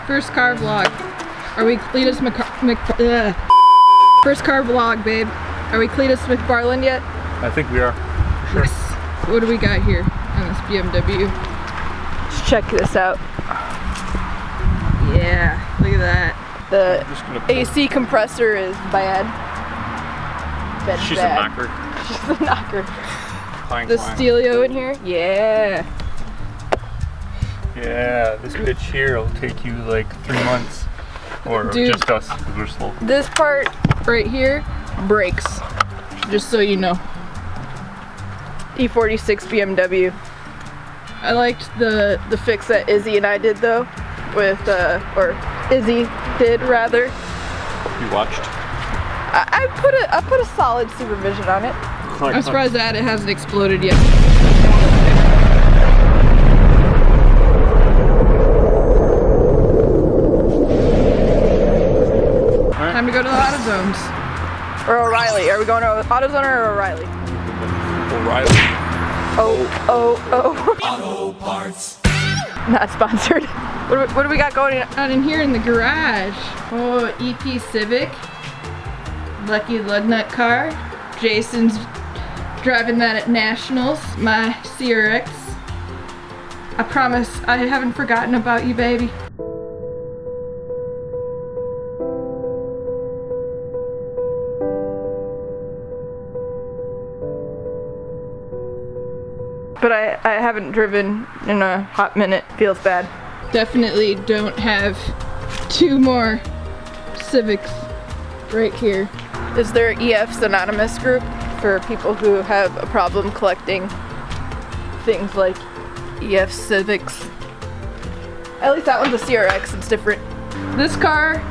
First car vlog. Are we Cletus First car vlog, babe. Are we Cletus McFarland yet? I think we are. Sure. Yes. What do we got here on this BMW? Let's check this out. Yeah, look at that. The AC compressor is bad. She's a knocker. She's a knocker. Fine, the Stelio in here? Yeah. Yeah, this bitch here will take you like 3 months. Or dude, just us, because we're slow. This part right here breaks. Just so you know. E46 BMW. I liked the fix that Izzy and I did though. With, or Izzy did rather. You watched? I put a solid supervision on it. I'm surprised that it hasn't exploded yet. Time to go to the AutoZones. Or O'Reilly. Are we going to AutoZone or O'Reilly? O'Reilly. Oh. Auto Parts. Not sponsored. What do we got going on in here in the garage? Oh, EP Civic. Lucky Lugnut car. Jason's driving that at Nationals. My CRX. I promise I haven't forgotten about you, baby. But I haven't driven in a hot minute. Feels bad. Definitely don't have 2 more Civics right here. Is there EF's Anonymous group for people who have a problem collecting things like EF Civics? At least that one's a CRX, it's different. This car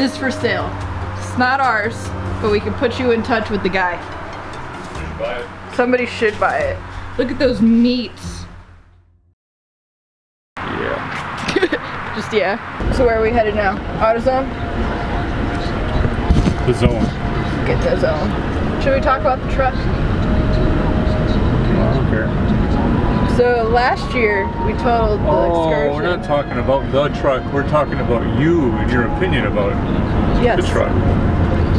is for sale. It's not ours, but we can put you in touch with the guy. You should buy it. Somebody should buy it. Look at those meats. Yeah. Just yeah. So where are we headed now? AutoZone? The zone. Get the zone. Should we talk about the truck? I don't care. So last year we totaled the excursion. We're not talking about the truck. We're talking about you and your opinion about the truck.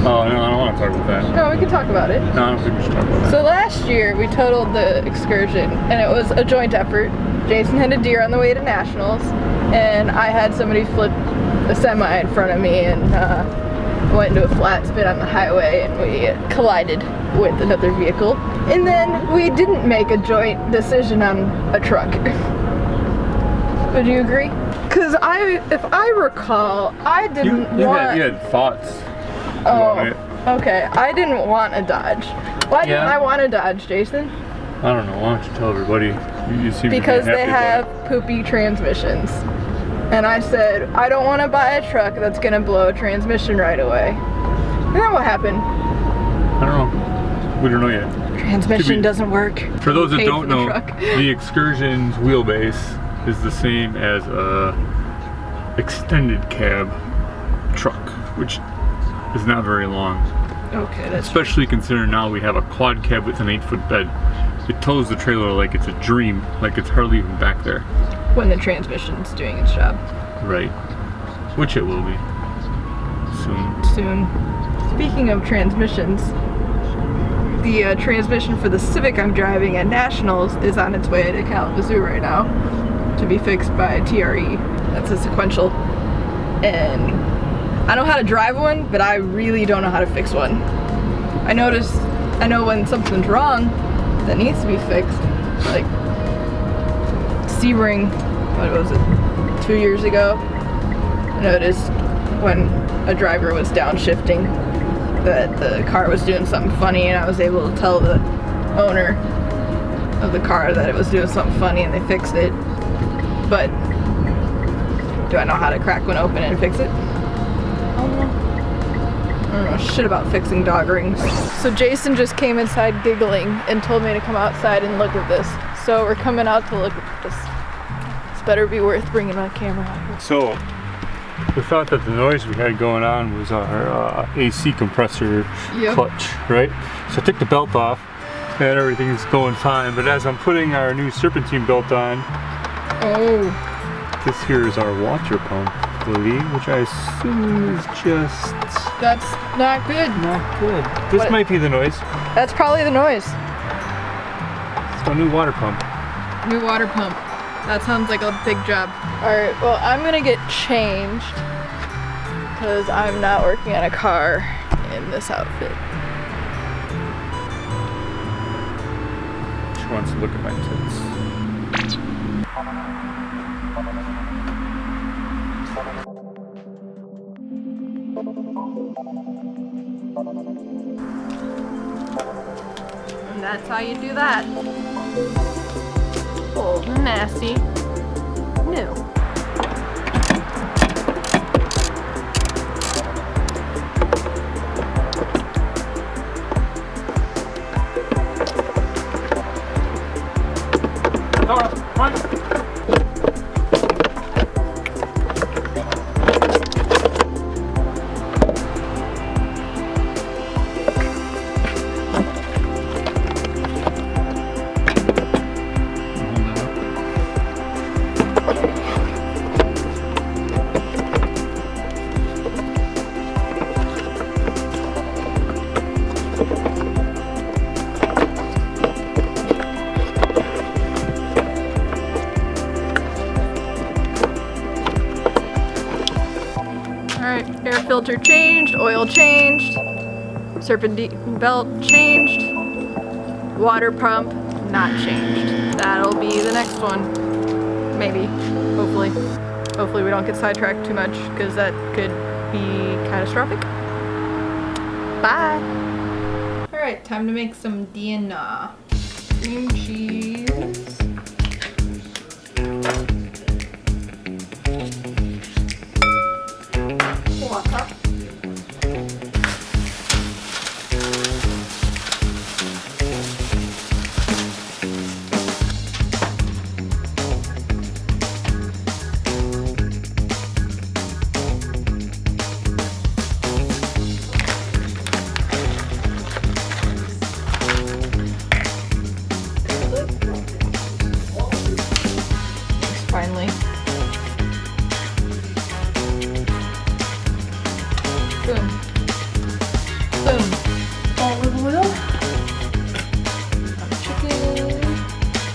Oh, no, I don't want to talk about that. No, we can talk about it. No, I don't think we should talk about that. So last year we totaled the excursion and it was a joint effort. Jason had a deer on the way to Nationals and I had somebody flip a semi in front of me and went into a flat spin on the highway and we collided with another vehicle. And then we didn't make a joint decision on a truck. Would you agree? Because if I recall, I didn't want... You had thoughts. Oh, okay. I didn't want a Dodge. Why didn't I want a Dodge, Jason? I don't know. Why don't you tell everybody? You seem because to be they have poopy transmissions. And I said, I don't want to buy a truck that's going to blow a transmission right away. And then what happened? I don't know. We don't know yet. Transmission doesn't work. For those that don't know, the Excursion's wheelbase is the same as a extended cab truck, which is not very long. Okay, that's especially considering now we have a quad cab with an 8-foot bed. It tows the trailer like it's a dream, like it's hardly even back there. When the transmission's doing its job. Right. Which it will be. Soon. Speaking of transmissions, the transmission for the Civic I'm driving at Nationals is on its way to Kalamazoo right now to be fixed by TRE. That's a sequential. And I know how to drive one, but I really don't know how to fix one. I know when something's wrong that needs to be fixed. Like Sebring, what was it, 2 years ago? I noticed when a driver was downshifting that the car was doing something funny and I was able to tell the owner of the car that it was doing something funny and they fixed it. But do I know how to crack one open and fix it? I don't know shit about fixing dog rings. So Jason just came inside giggling and told me to come outside and look at this. So we're coming out to look at this. This better be worth bringing my camera out here. So we thought that the noise we had going on was our AC compressor clutch, right? So I took the belt off and everything's going fine, but as I'm putting our new serpentine belt on, this here is our water pump. broccoli, which I assume is just That's not good. not good. This What? might be the noise. That's probably the noise. It's a new water pump. New water pump. That sounds like a big job. Alright, well, I'm gonna get changed because I'm not working on a car in this outfit. She wants to look at my tits. And that's how you do that. Old and nasty. New. Alright, air filter changed, oil changed, serpentine belt changed, water pump not changed. That'll be the next one. Maybe. Hopefully. Hopefully we don't get sidetracked too much because that could be catastrophic. Bye! Alright, time to make some DNA. Cream cheese. Water. Finally. Boom. Boom. Olive oil. Chicken.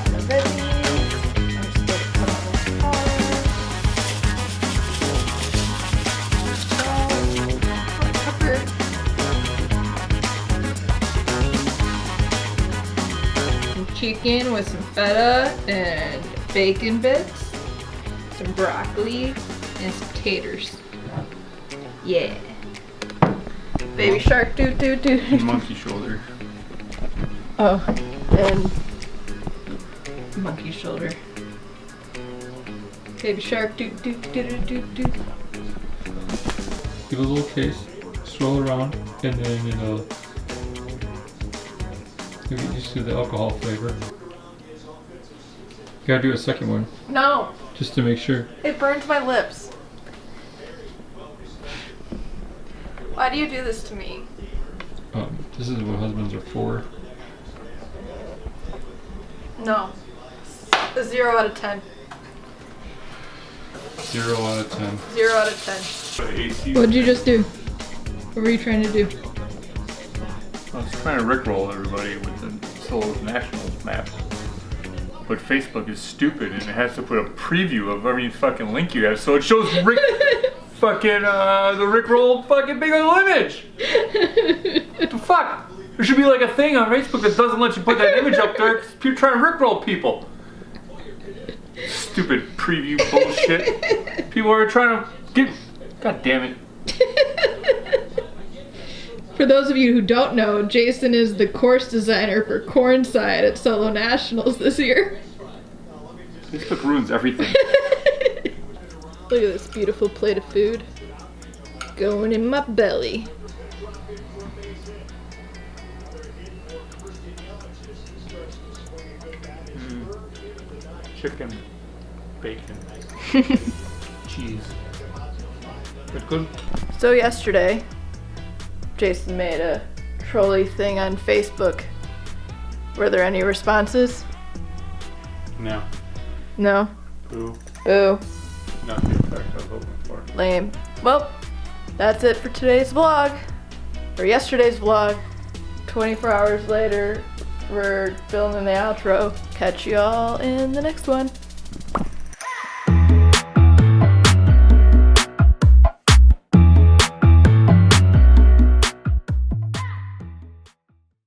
And the veggies. I'm just gonna put on the fire. Salt. Pepper. Some chicken with some feta and bacon bits. Some broccoli and some taters. Yeah. Baby shark doo doo doo. Monkey shoulder. Oh, and monkey shoulder. Baby shark doo doo doo doo doo doo. Give a little taste, swirl around, and then it'll you get used to the alcohol flavor. You gotta do a second one, No, just to make sure. it burns my lips. Why do you do this to me? This is what husbands are for. No. A 0 out of 10. 0 out of 10. 0 out of 10. What What'd you just do? What were you trying to do? I was trying to rickroll everybody with the Seoul Nationals map. But Facebook is stupid and it has to put a preview of every fucking link you have, so it shows Rick fucking the rickroll fucking big little image. What the fuck? There should be like a thing on Facebook that doesn't let you put that image up there because you're trying to rickroll people. Stupid preview bullshit. People are trying to get. God damn it. For those of you who don't know, Jason is the course designer for Cornside at Solo Nationals this year. Facebook ruins everything. Look at this beautiful plate of food going in my belly. Chicken, bacon, cheese. Good. So yesterday, Jason made a trolley thing on Facebook. Were there any responses? No. No? Boo. Boo. Not the effect I was hoping for. Lame. Well, that's it for today's vlog. Or yesterday's vlog. 24 hours later, we're filming the outro. Catch you all in the next one.